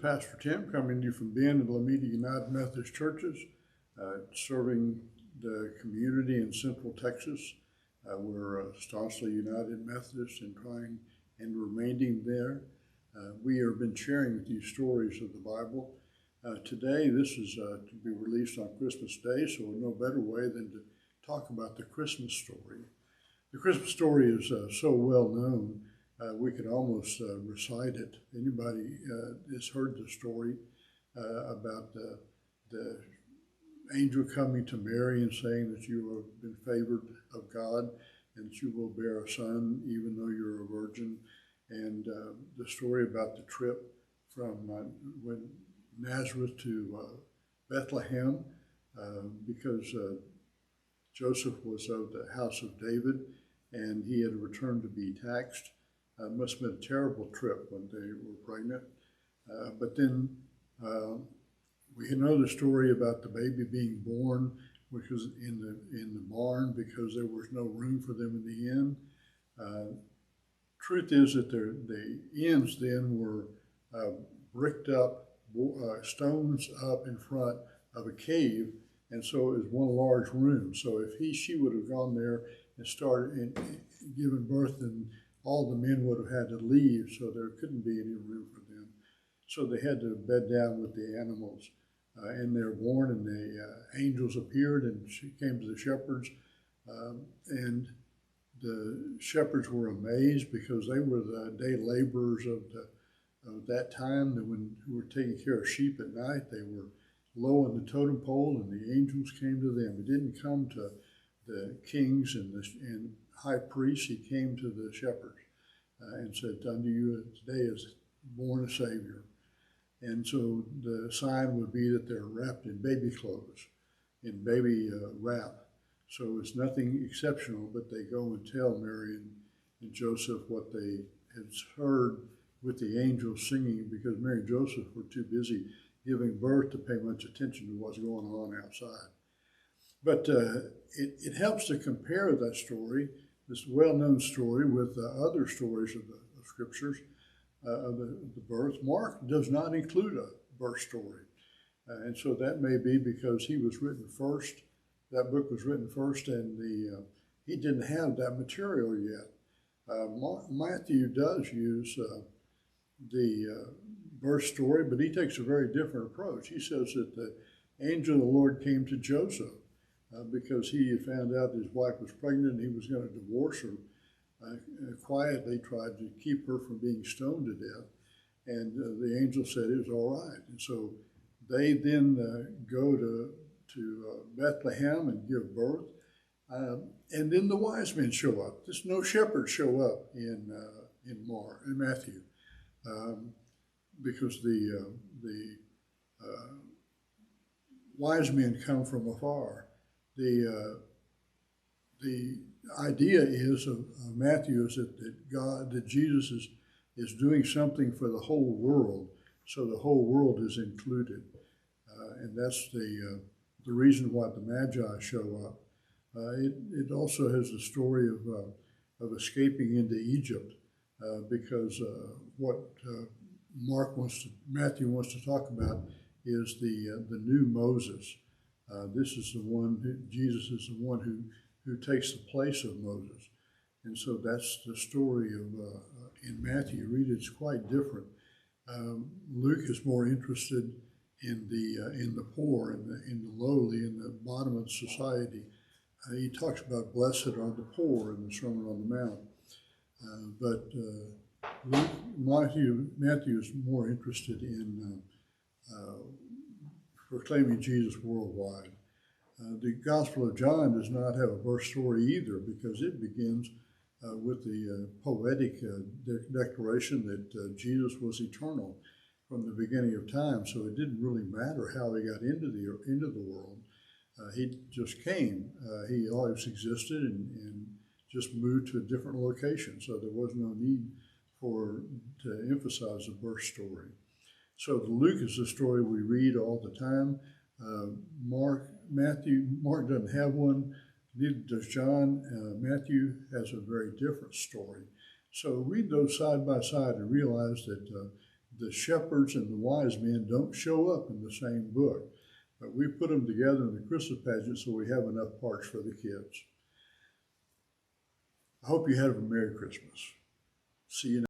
Pastor Tim coming to you from Ben and Lameda United Methodist Churches, serving the community in Central Texas. We're staunchly United Methodist and trying and remaining there. We have been sharing with you stories of the Bible. Today, this is to be released on Christmas Day, so no better way than to talk about the Christmas story. The Christmas story is so well known. We could almost recite it. Anybody has heard the story about the angel coming to Mary and saying that you have been favored of God and that you will bear a son even though you're a virgin. And the story about the trip from when Nazareth to Bethlehem because Joseph was of the house of David and he had returned to be taxed. It must have been a terrible trip when they were pregnant. But then we know the story about the baby being born, which was in the barn because there was no room for them in the inn. Truth is that the inns then were bricked up, stones up in front of a cave, and so it was one large room. So if she would have gone there and started and given birth, and all the men would have had to leave, so there couldn't be any room for them. So they had to bed down with the animals. And they were born, and the angels appeared, and she came to the shepherds. And the shepherds were amazed because they were the day laborers of that time, that when who were taking care of sheep at night, they were low on the totem pole, and the angels came to them. It didn't come to the kings and high priests. He came to the shepherds and said, unto you today is born a Savior. And so the sign would be that they're wrapped in baby clothes, in baby wrap. So it's nothing exceptional, but they go and tell Mary and Joseph what they had heard with the angels singing, because Mary and Joseph were too busy giving birth to pay much attention to what's going on outside. But it helps to compare that story, this well-known story, with other stories of the scriptures of the birth. Mark does not include a birth story. And so that may be because he was written first. That book was written first, and he didn't have that material yet. Matthew does use the birth story, but he takes a very different approach. He says that the angel of the Lord came to Joseph because he had found out his wife was pregnant and he was going to divorce her. Quietly tried to keep her from being stoned to death, and the angel said it was all right. And so they then go to Bethlehem and give birth, and then the wise men show up. There's no shepherds show up in Matthew, because the wise men come from afar. The idea is of Matthew is that Jesus is doing something for the whole world, so the whole world is included, and that's the reason why the Magi show up. It also has the story of escaping into Egypt, because what Matthew wants to talk about is the new Moses. This is the one Jesus is the one who takes the place of Moses. And so that's the story of in Matthew. Read it's quite different. Luke is more interested in the poor, in the lowly, in the bottom of society. He talks about blessed are the poor in the Sermon on the Mount. But Matthew is more interested in proclaiming Jesus worldwide. The Gospel of John does not have a birth story either, because it begins with the poetic declaration that Jesus was eternal from the beginning of time. So it didn't really matter how he got into the world. He just came. He always existed and just moved to a different location. So there was no need to emphasize the birth story. So Luke is the story we read all the time. Mark doesn't have one, neither does John. Matthew has a very different story. So read those side by side and realize that the shepherds and the wise men don't show up in the same book, but we put them together in the Christmas pageant so we have enough parts for the kids. I hope you have a Merry Christmas. See you next